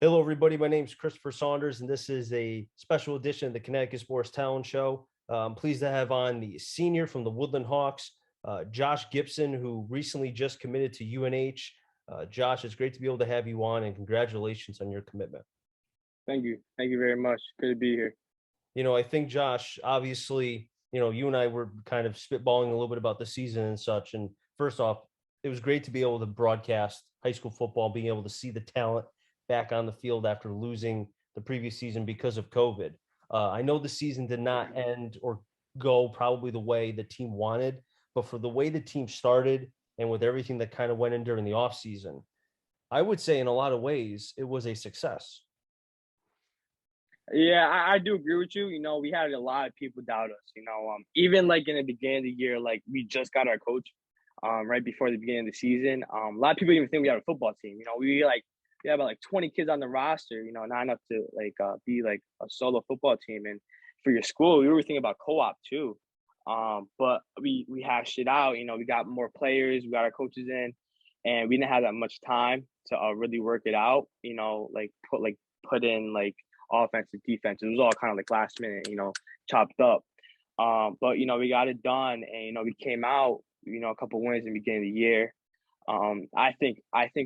Hello, everybody. My name is Christopher Saunders, and this is a special edition of the Connecticut Sports Talent Show. I'm pleased to have on the senior from the Woodland Hawks, Josh Gibson, who recently just committed to UNH. Josh, it's great to be able to have you on, and congratulations on your commitment. Thank you. Thank you very much. Good to be here. I think, Josh, obviously, you and I were kind of spitballing a little bit about the season and such. And first off, it was great to be able to broadcast high school football, being able to see the talent back on the field after losing the previous season because of COVID. I know the season did not end or go probably the way the team wanted, but for the way the team started and with everything that kind of went in during the offseason, I would say in a lot of ways it was a success. Yeah, I do agree with you. We had a lot of people doubt us. Even like in the beginning of the year, like we just got our coach right before the beginning of the season. A lot of people even think we had a football team. We have about like 20 kids on the roster. Not enough to be like a solo football team. And for your school, we were thinking about co-op too. But we hashed it out. We got more players, we got our coaches in, and we didn't have that much time to really work it out. Put in like offense and defense. It was all kind of like last minute, chopped up. But we got it done, and we came out, a couple wins in the beginning of the year. I think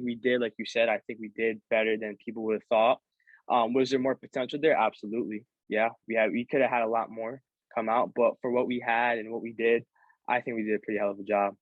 we did, like you said, I think we did better than people would have thought. Was there more potential there? Absolutely. Yeah, we could have had a lot more come out, but for what we had and what we did, I think we did a pretty hell of a job.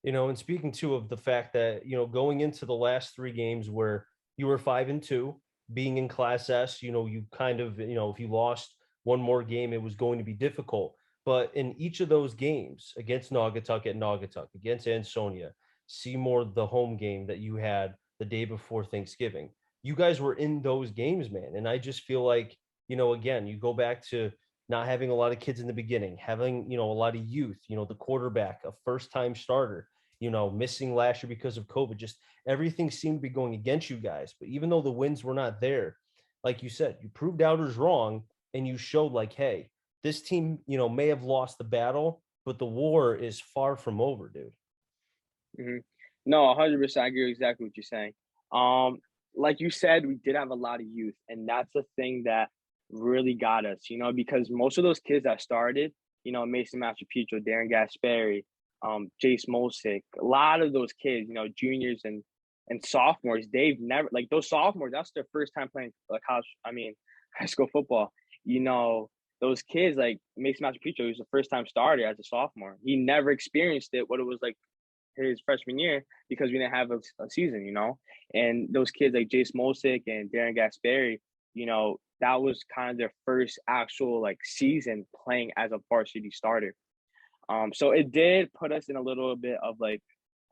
And speaking too of the fact that, going into the last three games where you were 5-2, being in Class S, you kind of, if you lost one more game, it was going to be difficult. But in each of those games against Naugatuck at Naugatuck, against Ansonia, Seymour, the home game that you had the day before Thanksgiving, you guys were in those games, man. And I just feel like, again, you go back to not having a lot of kids in the beginning, having, a lot of youth, the quarterback, a first time starter, missing last year because of COVID, just everything seemed to be going against you guys. But even though the wins were not there, like you said, you proved doubters wrong and you showed like, hey, this team, may have lost the battle, but the war is far from over, dude. hmm No, 100%. I agree with exactly what you're saying. Um, like you said, we did have a lot of youth, and that's the thing that really got us. Because most of those kids that started, Mason Mastropietro, Darren Gaspari, Jace Mosick, a lot of those kids, juniors and sophomores, they've never like those sophomores. That's their first time playing like high school football. You know, those kids like Mason Mastropietro, he was the first time starter as a sophomore. He never experienced it, what it was like his freshman year because we didn't have a season, And those kids like Jace Mosick and Darren Gaspari, that was kind of their first actual like season playing as a varsity starter. So it did put us in a little bit of like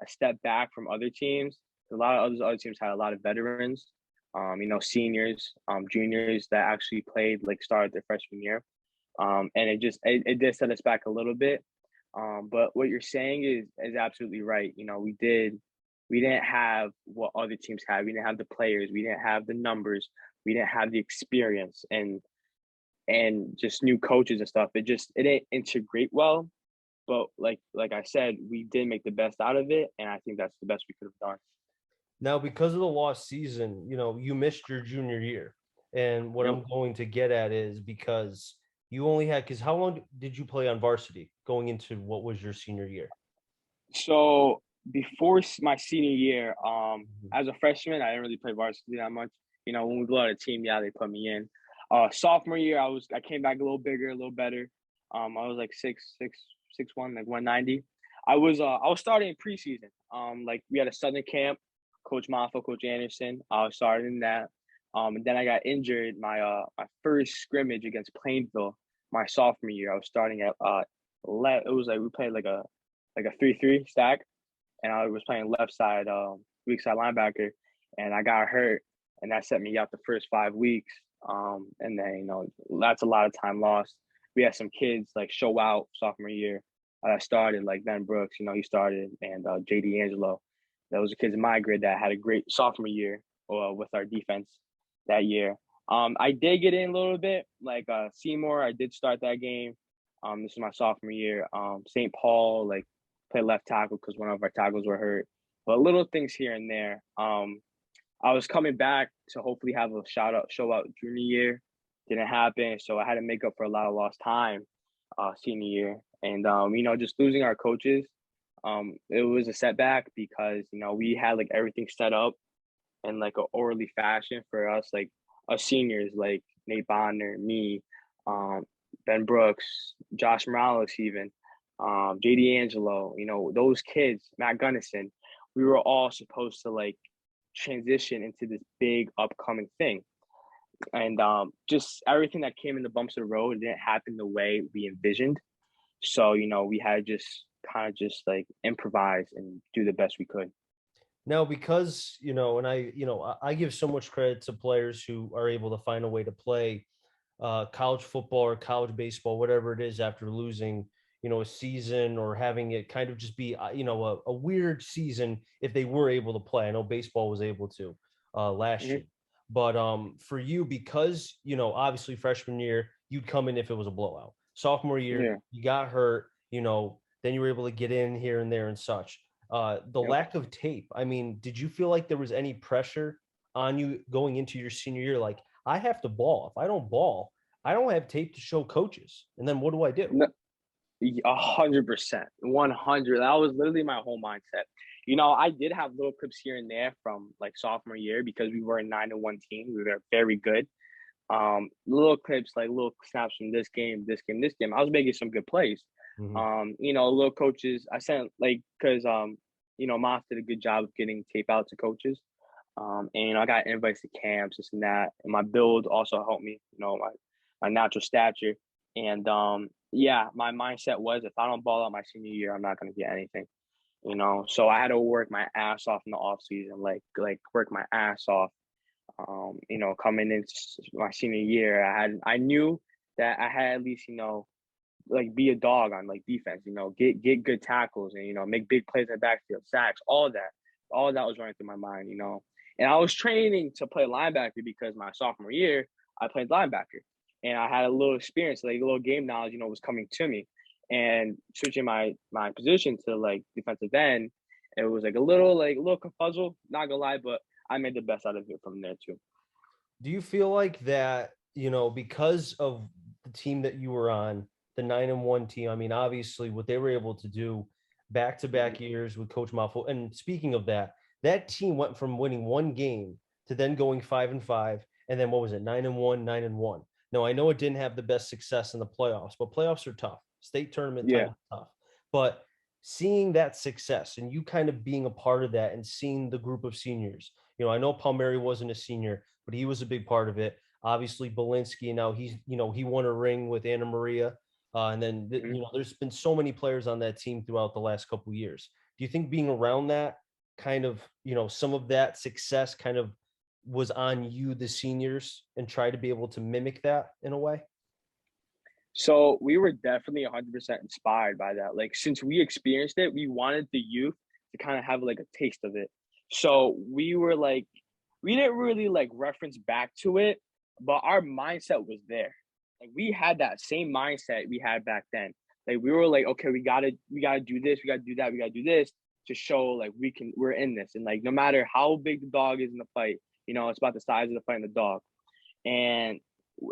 a step back from other teams. A lot of other teams had a lot of veterans, seniors, juniors that actually played like started their freshman year. And it did set us back a little bit. But what you're saying is absolutely right. We didn't have what other teams had. We didn't have the players. We didn't have the numbers. We didn't have the experience and just new coaches and stuff. It didn't integrate well. But like I said, we did make the best out of it, and I think that's the best we could have done. Now, because of the lost season, you missed your junior year. And what Yep. I'm going to get at is because you only had, because how long did you play on varsity going into what was your senior year? So before my senior year, Mhm. as a freshman, I didn't really play varsity that much. When we go out a team, yeah, they put me in. Sophomore year, I came back a little bigger, a little better. I was like 6'1", like 190. I was starting in preseason. Like we had a Southern camp, Coach Maffa, Coach Anderson. I was starting in that. And then I got injured my first scrimmage against Plainville my sophomore year. I was starting at left. It was like we played like a 3-3 stack, and I was playing left side, weak side linebacker, and I got hurt, and that set me out the first 5 weeks. And then that's a lot of time lost. We had some kids like show out sophomore year. I started like Ben Brooks, he started, and JD Angelo. Those are kids in my grade that had a great sophomore year with our defense that year. I did get in a little bit, like Seymour. I did start that game. This is my sophomore year. St. Paul, like play left tackle because one of our tackles were hurt. But little things here and there. I was coming back to hopefully have a show out junior year. Didn't happen, so I had to make up for a lot of lost time senior year. And just losing our coaches, it was a setback because we had like everything set up in like a orderly fashion for us, like us seniors, like Nate Bonner, me, um, Ben Brooks, Josh Morales, even JD Angelo. Those kids, Matt Gunnison. We were all supposed to like transition into this big upcoming thing, and just everything that came in the bumps of the road didn't happen the way we envisioned. So we had to just kind of just like improvise and do the best we could. Now, because, and I give so much credit to players who are able to find a way to play college football or college baseball, whatever it is, after losing, a season or having it kind of just be, a weird season if they were able to play. I know baseball was able to last Hmm. year, but for you, because, obviously freshman year, you'd come in if it was a blowout. Sophomore year, Yeah. you got hurt, then you were able to get in here and there and such. The Yep. lack of tape, I mean, did you feel like there was any pressure on you going into your senior year? Like, I have to ball. If I don't ball, I don't have tape to show coaches. And then what do I do? No, 100%, 100. That was literally my whole mindset. I did have little clips here and there from like sophomore year because we were a 9-1 team. We were very good. Little clips, like little snaps from this game, this game, this game. I was making some good plays. Mhm. Little coaches. I sent like because Moss did a good job of getting tape out to coaches. And I got invites to camps, this and that. And my build also helped me. My natural stature. And yeah, my mindset was if I don't ball out my senior year, I'm not gonna get anything. So I had to work my ass off in the off season, like work my ass off. Coming in my senior year, I knew that I had at least like be a dog on like defense. Get good tackles and make big plays in the backfield, sacks, all that was running through my mind. And I was training to play linebacker because my sophomore year I played linebacker, and I had a little experience, like a little game knowledge, was coming to me. And switching my position to like defensive end, it was like a little confuzzle, not gonna lie, but I made the best out of it from there too. Do you feel like that, because of the team that you were on, the 9-1 team, I mean, obviously what they were able to do back to Hmm. back years with Coach Malfoy. And speaking of that, that team went from winning one game to then going 5-5. And then what was it? 9-1, 9-1. Now, I know it didn't have the best success in the playoffs, but playoffs are tough. State tournament time Yeah. is tough. But seeing that success and you kind of being a part of that and seeing the group of seniors, I know Palmieri wasn't a senior, but he was a big part of it. Obviously, Belinsky, now he won a ring with Anna Maria. And then, Hmm. there's been so many players on that team throughout the last couple of years. Do you think being around that kind of, some of that success kind of was on you, the seniors, and try to be able to mimic that in a way? So we were definitely 100% inspired by that. Like since we experienced it, we wanted the youth to kind of have like a taste of it. So we were like, we didn't really like reference back to it, but our mindset was there. Like we had that same mindset we had back then. Like we were like, okay, we gotta do this, we gotta do that, we gotta do this to show like we're in this. And like no matter how big the dog is in the fight, it's about the size of the fight and the dog. And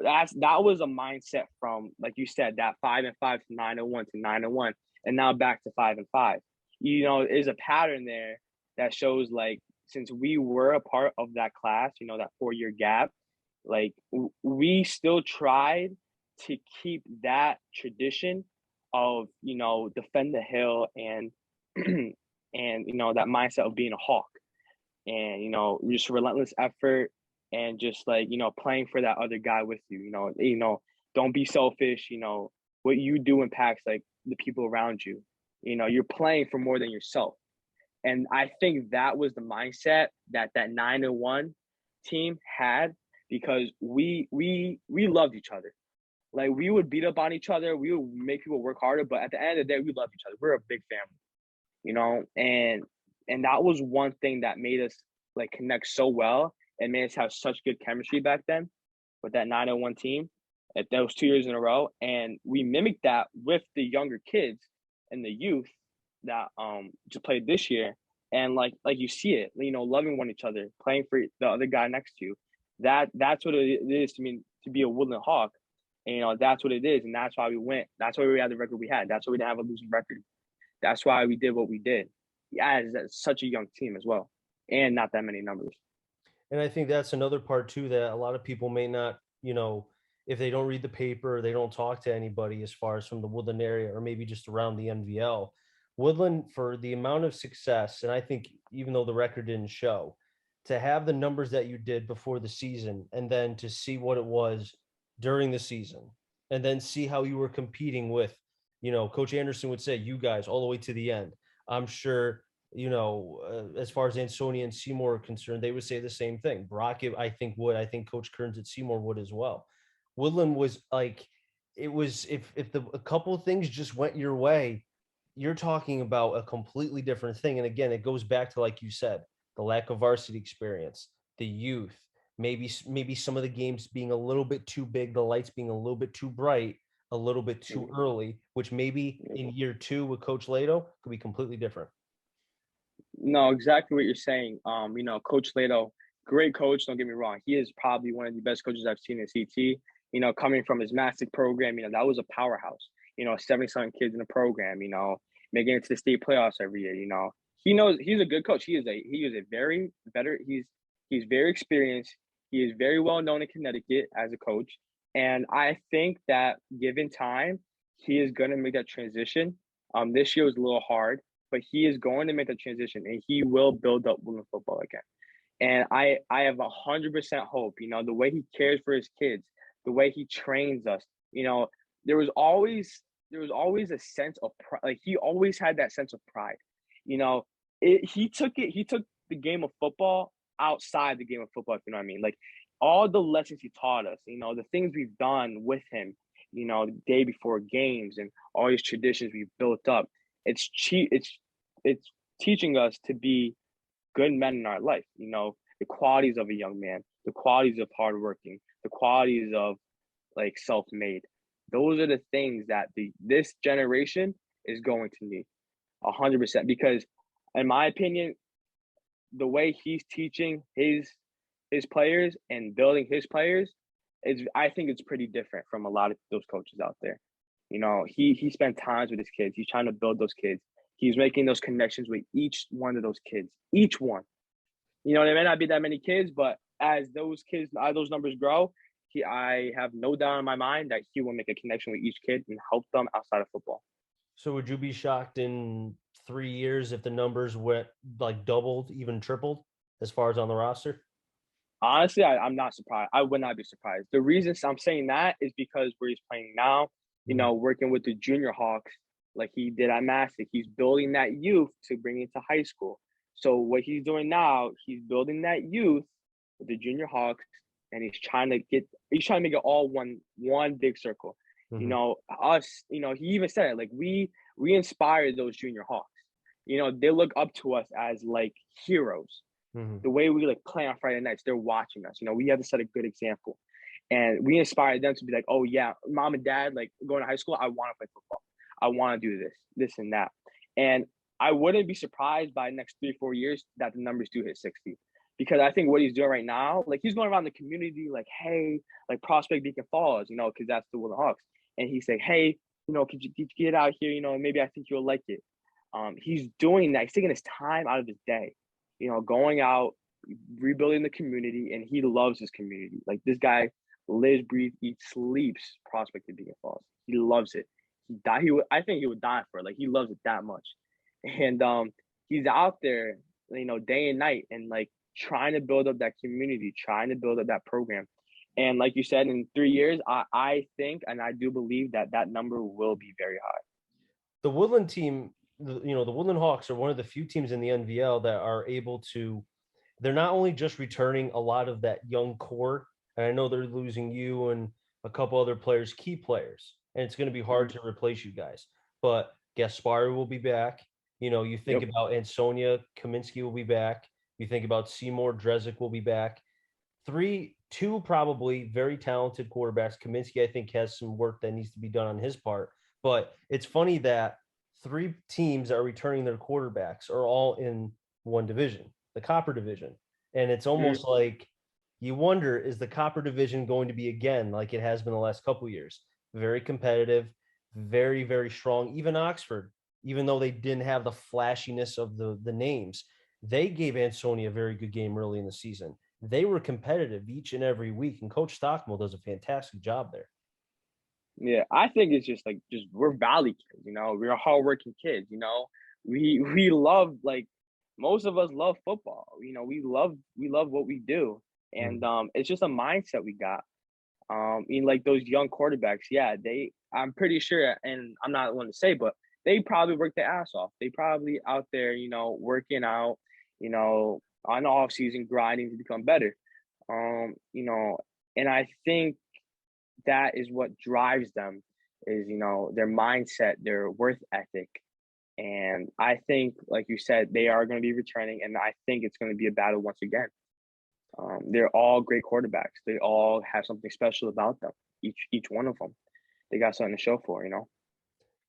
that was a mindset from, like you said, that 5-5 to 9-1 to 9-1, and now back to 5-5. There's a pattern there that shows like since we were a part of that class, that 4-year gap, like we still tried to keep that tradition of defend the hill and and that mindset of being a hawk and just relentless effort and just like playing for that other guy with you. Don't be selfish. What you do impacts like the people around you. You're playing for more than yourself. And I think that was the mindset that 9-1 team had because we loved each other. Like we would beat up on each other, we would make people work harder, but at the end of the day, we loved each other. We're a big family, and that was one thing that made us like connect so well and made us have such good chemistry back then with that 9-1 team at those 2 years in a row. And we mimicked that with the younger kids and the youth that just played this year. and like you see it, loving one each other, playing for the other guy next to you. That's what it is to me to be a Woodland Hawk. And that's what it is, and that's why we went. That's why we had the record we had. That's why we didn't have a losing record. That's why we did what we did. Yeah, as such a young team as well, and not that many numbers. And I think that's another part too that a lot of people may not, if they don't read the paper, they don't talk to anybody as far as from the Woodland area or maybe just around the NVL. Woodland, for the amount of success, and I think even though the record didn't show, to have the numbers that you did before the season and then to see what it was during the season and then see how you were competing with, Coach Anderson would say, you guys all the way to the end. I'm sure as far as Ansonia and Seymour are concerned, they would say the same thing. Brock, I think, would. I think Coach Kearns at Seymour would as well. Woodland was like, it was if a couple of things just went your way, you're talking about a completely different thing. And again, it goes back to, like you said, the lack of varsity experience, the youth, maybe some of the games being a little bit too big, the lights being a little bit too bright, a little bit too early, which maybe in year two with Coach Lato could be completely different. No, exactly what you're saying. Coach Lato, great coach. Don't get me wrong. He is probably one of the best coaches I've seen in CT. Coming from his Mastic program, that was a powerhouse. 70-something kids in the program. Making it to the state playoffs every year. He knows he's a good coach. He is a very better. He's very experienced. He is very well known in Connecticut as a coach, and I think that given time, he is going to make that transition. This year was a little hard, but he is going to make the transition and he will build up Woodland football again. And I have 100% hope, the way he cares for his kids, the way he trains us, there was always a sense of pride. Like he always had that sense of pride. He took the game of football outside the game of football, if you know what I mean. Like all the lessons he taught us, the things we've done with him, the day before games and all these traditions we've built up. It's teaching us to be good men in our life. The qualities of a young man, the qualities of hardworking, the qualities of like self-made. Those are the things that this generation is going to need 100%. Because in my opinion, the way he's teaching his players and building his players I think it's pretty different from a lot of those coaches out there. He spent times with his kids. He's trying to build those kids. He's making those connections with each one of those kids. Each one. There may not be that many kids, but as those numbers grow, I have no doubt in my mind that he will make a connection with each kid and help them outside of football. So would you be shocked in 3 years if the numbers went like doubled, even tripled as far as on the roster? Honestly, I'm not surprised. I would not be surprised. The reason I'm saying that is because where he's playing now, working with the junior Hawks, like he did at Mastic, he's building that youth to bring into high school. So what he's doing now, he's building that youth with the junior Hawks, and he's trying to make it all one big circle. Us, he even said it, like we inspired those junior Hawks. They look up to us as like heroes. The way we like play on Friday nights, they're watching us. We have to set a good example, and we inspired them to be like, "Oh yeah, mom and dad, like going to high school, I want to play football. I want to do this and that." And I wouldn't be surprised by the next 3-4 years that the numbers do hit 60, because I think what he's doing right now, like he's going around the community, like, "Hey, like Prospect Beacon Falls, because that's the Woodland Hawks," and he's like, "Hey, could you get out here? Maybe I think you'll like it." He's doing that. He's taking his time out of his day. Going out, rebuilding the community, and he loves his community. Like this guy lives, breathes, eats, sleeps Prospect Beacon Falls. He loves it. I think he would die for it. Like he loves it that much. And he's out there, day and night and like trying to build up that community, trying to build up that program. And like you said, in 3 years, I think and I do believe that number will be very high. The Woodland team, the Woodland Hawks are one of the few teams in the NVL that are able to, they're not only just returning a lot of that young core, and I know they're losing you and a couple other players, key players, and it's going to be hard to replace you guys, but Gaspari will be back. You think about Ansonia, Kaminsky will be back. You think about Seymour, Drezick will be back. Two probably very talented quarterbacks. Kaminsky, I think, has some work that needs to be done on his part, but it's funny that 3 teams that are returning their quarterbacks are all in one division, the Copper Division. And it's almost Mhm. like you wonder, is the Copper Division going to be again like it has been the last couple of years? Very competitive, very, very strong. Even Oxford, even though they didn't have the flashiness of the names, they gave Ansonia a very good game early in the season. They were competitive each and every week, and Coach Stockmill does a fantastic job there. Yeah, I think it's just we're valley kids, we're hardworking kids, we love like most of us love football, we love what we do, and Mhm. it's just a mindset we got. In like those young quarterbacks, yeah, I'm pretty sure, and I'm not one to say, but they probably work their ass off. They probably out there, working out, on the off season grinding to become better. And I think that is what drives them is their mindset, their worth ethic. And I think, like you said, they are going to be returning, and I think it's going to be a battle once again. They're all great quarterbacks. They all have something special about them. Each one of them, they got something to show for.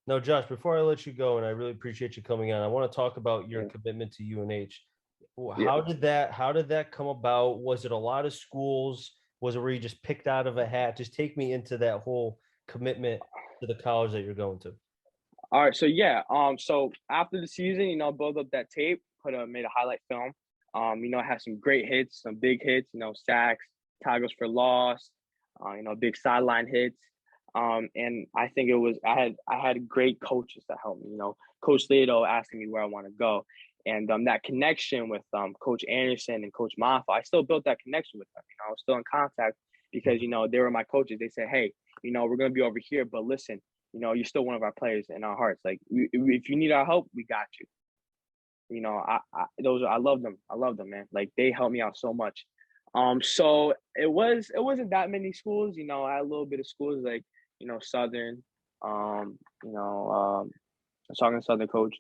Now, Josh, before I let you go, and I really appreciate you coming on, I want to talk about your Yeah, commitment to UNH. yeah. How did that come about? Was it a lot of schools? Was it where you just picked out of a hat? Just take me into that whole commitment to the college that you're going to. All right, so yeah, so after the season, build up that tape, made a highlight film. I had some great hits, some big hits, sacks, tackles for loss, big sideline hits. And I think I had great coaches that helped me. Coach Leto asking me where I want to go, and that connection with Coach Anderson and Coach Maffa, I still built that connection with them. I was still in contact because they were my coaches. They said, hey, we're gonna be over here, but listen, you're still one of our players in our hearts. Like, if you need our help, we got you. I love them. I love them, man. Like, they helped me out so much. So it wasn't that many schools. I had a little bit of schools like Southern. I was talking to Southern coach.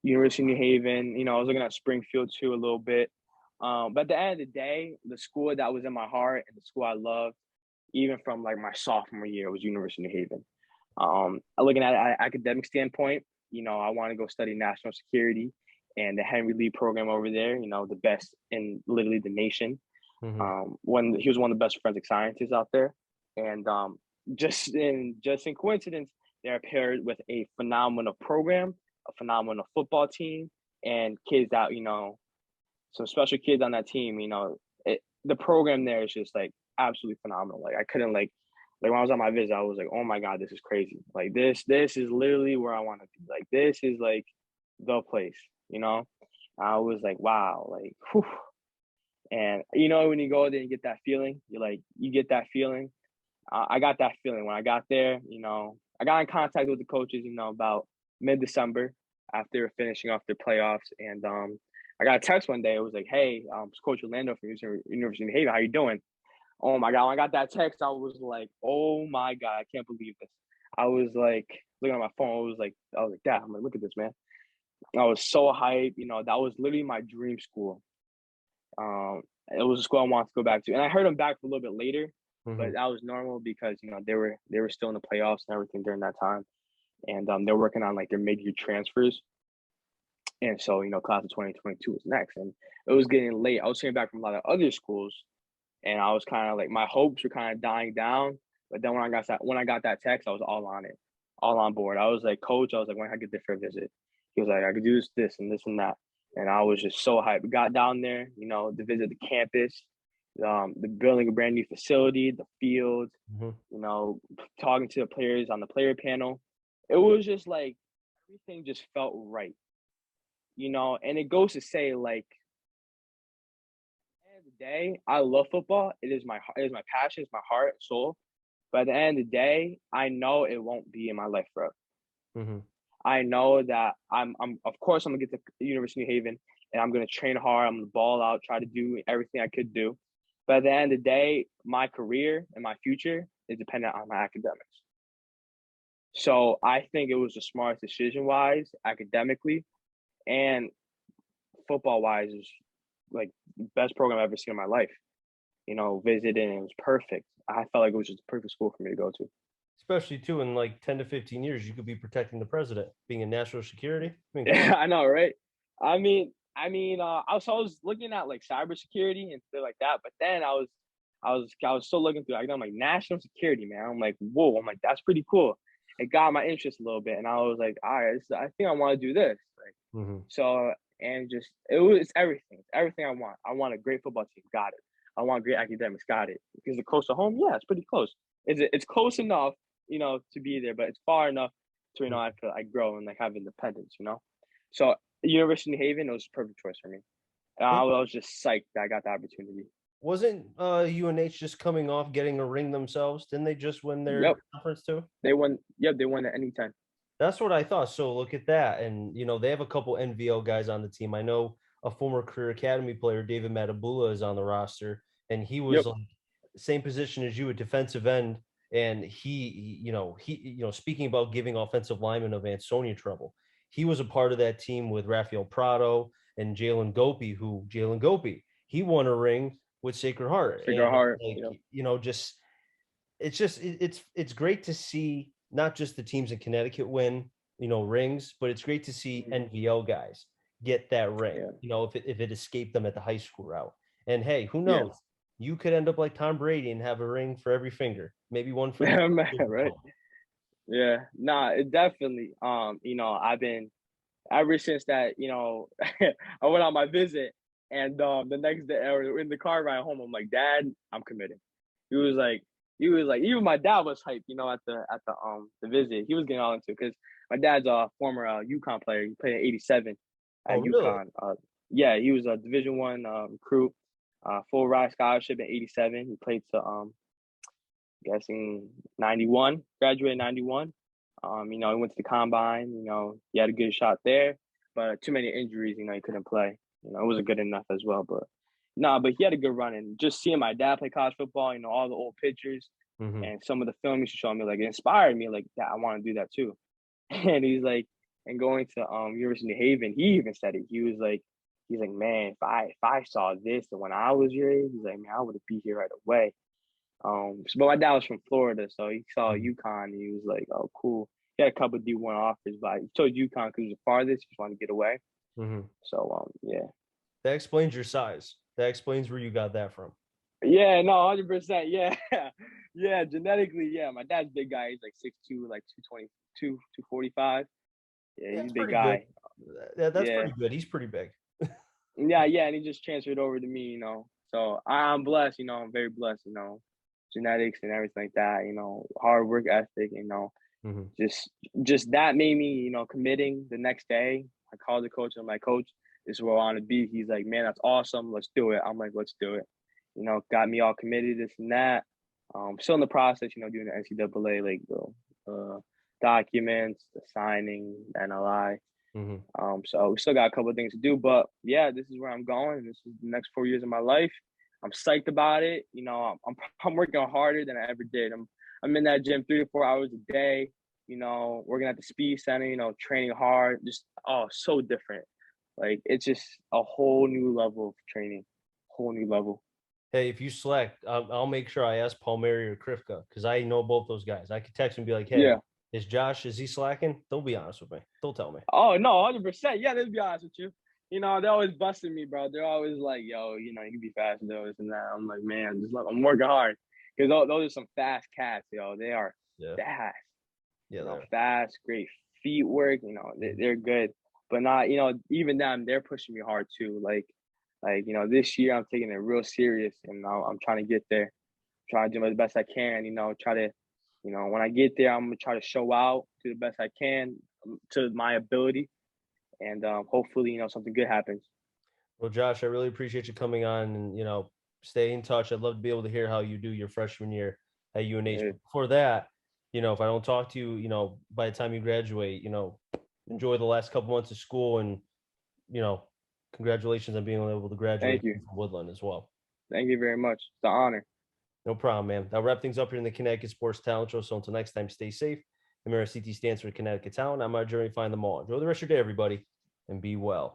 University of New Haven. I was looking at Springfield too a little bit. But at the end of the day, the school that was in my heart and the school I loved, even from like my sophomore year, was University of New Haven. Looking at an academic standpoint, I want to go study national security and the Henry Lee program over there. The best in literally the nation. Mhm. When he was one of the best forensic scientists out there, and just in coincidence, they're paired with a phenomenal program, a phenomenal football team, and kids that some special kids on that team. The program there is just like absolutely phenomenal. Like, I couldn't like when I was on my visit, I was like, oh my God, this is crazy. Like, this is literally where I want to be. Like, this is like the place. I was like, wow, like, whew. And when you go there and get that feeling, you get that feeling. I got that feeling when I got there. I got in contact with the coaches, about mid-December after finishing off their playoffs, and I got a text one day. It was like, hey, it's Coach Orlando from University of New Haven. How you doing? Oh my God, when I got that text, I was like, oh my God, I can't believe this. I was like looking at my phone. I was like, Dad, I'm like, look at this, man. I was so hyped. That was literally my dream school. It was a school I wanted to go back to. And I heard them back for a little bit later, but Mhm. that was normal because, they were still in the playoffs and everything during that time. And they're working on like their mid-year transfers. And so, class of 2022 was next. And it was getting late. I was hearing back from a lot of other schools, and I was kind of like, my hopes were kind of dying down. But then when I got that text, I was all on it, all on board. I was like, Coach, I was like, when I get there for a visit, he was like, I could do this and this and that, and I was just so hyped. We got down there, to visit the campus, the building a brand new facility, the field, Mhm. you know, talking to the players on the player panel. It was just like everything just felt right, and it goes to say like end of the day, I love football. It is my passion, it's my heart, soul. But at the end of the day, I know it won't be in my life forever. Mhm. I know that I'm of course I'm gonna get to University of New Haven and I'm gonna train hard, I'm gonna ball out, try to do everything I could do. But at the end of the day, my career and my future is dependent on my academics. So I think it was the smartest decision wise, academically, and football wise is like the best program I've ever seen in my life. Visited and it was perfect. I felt like it was just a perfect school for me to go to. Especially too in like 10 to 15 years, you could be protecting the president, being in national security. I mean, come on. I know, right? I mean, I mean, I was looking at like cybersecurity and stuff like that, but then I was still looking through. I'm like national security, man. I'm like, whoa. I'm like, that's pretty cool. It got my interest a little bit, and I was like, all right, I think I want to do this. Like, Mhm. so and just it's everything. It's everything I want. I want a great football team. Got it. I want great academics. Got it. Is it close to home? Yeah, it's pretty close. It's close enough, to be there, but it's far enough to I feel I grow and like have independence. So University of New Haven, it was a perfect choice for me. And I Wasn't was just psyched that I got the opportunity. wasn't UNH just coming off getting a ring themselves? Didn't they just win their Yep, conference too? they won. Yep, they won at any time. That's what I thought. So look at that. And they have a couple NVL guys on the team. I know a former career academy player, David Matabula, is on the roster, and he was Yep. like same position as you, a defensive end. And speaking about giving offensive linemen of Ansonia trouble, he was a part of that team with Rafael Prado and Jalen Gopi, he won a ring with Sacred Heart. Figure And hard. like, Yep. just it's great to see not just the teams in Connecticut win, rings, but it's great to see Mhm. NVL guys get that ring, Yeah. if it escaped them at the high school route. And hey, who Yeah. knows? You could end up like Tom Brady and have a ring for every finger, maybe one for each. Man, right. Yeah. Nah, it definitely. I've been ever since that. I went on my visit, and the next day, or in the car ride home, I'm like, Dad, I'm committed. He was like, even my dad was hyped. At the visit, he was getting all into it because my dad's a former UConn player. He played in '87 Oh, at really? UConn. Yeah, he was a Division 1 recruit, full ride scholarship in '87. He played to guessing 91, graduated 91. He went to the combine, he had a good shot there, but too many injuries, he couldn't play. It wasn't good enough as well. But nah, but he had a good run. And just seeing my dad play college football, all the old pictures Hmm. and some of the film he showed me, like it inspired me, like that I want to do that too. And he's like, and going to University of New Haven, he even said it. He's like, man, if I saw this when I was your age, he's like, man, I would be here right away. But my dad was from Florida, so he saw Hmm. UConn and he was like, "Oh, cool." He had a couple of D1 offers, but he chose UConn because it was the farthest. He just wanted to get away. Hmm. So, yeah, That explains your size. That explains where you got that from. yeah, no, 100%, yeah, yeah. Genetically, yeah, my dad's a big guy. He's like 6'2", like 222, 245. Yeah, Yeah, he's that's a big pretty good. guy. That's Yeah, pretty good. He's pretty big. yeah, yeah, and he just transferred over to me. So I'm blessed. I'm very blessed. Genetics and everything like that. Hard work ethic. Hmm. Just that made me, committing the next day. I called the coach. I'm like, Coach, this is where I want to be. He's like, man, that's awesome. Let's do it. I'm like, let's do it. Got me all committed, this and that. Still in the process, doing the NCAA, like the documents, the signing, NLI. Hmm. So we still got a couple of things to do, but yeah, this is where I'm going. This is the next 4 years of my life. I'm psyched about it. I'm working harder than I ever did. I'm in that gym 3 to 4 hours a day. Working at the speed center. Training hard. Just so different. Like it's just a whole new level of training, whole new level. Hey, if you select, I'll make sure I ask Palmieri or Krifka because I know both those guys. I could text and be like, "Hey, Yeah. is he slacking?" They'll be honest with me. They'll tell me. Oh no, 100%. Yeah, let's be honest with you. They're always busting me, bro. They're always like, "Yo, you can be fast and this and that." I'm like, man, just like I'm working hard because those are some fast cats, yo. They are Yeah, fast, yeah, they're. fast, great feet work. They're good, but not, even them. They're pushing me hard too. Like this year I'm taking it real serious, and I'm trying to get there. Trying to do the best I can. Try to, when I get there, I'm gonna try to show out to the best I can to my ability, and hopefully, something good happens. Well, Josh, I really appreciate you coming on and stay in touch. I'd love to be able to hear how you do your freshman year at UNH. Yeah, But before that, if I don't talk to you, by the time you graduate, enjoy the last couple months of school and you know, congratulations on being able to graduate thank you, from Woodland as well. thank you very much. It's an honor. No problem, man. I'll wrap things up here in the Connecticut Sports Talent Show. So until next time, stay safe. MRCT stands for Connecticut Talent. I'm on our journey to find them all. Enjoy the rest of your day, everybody, and be well.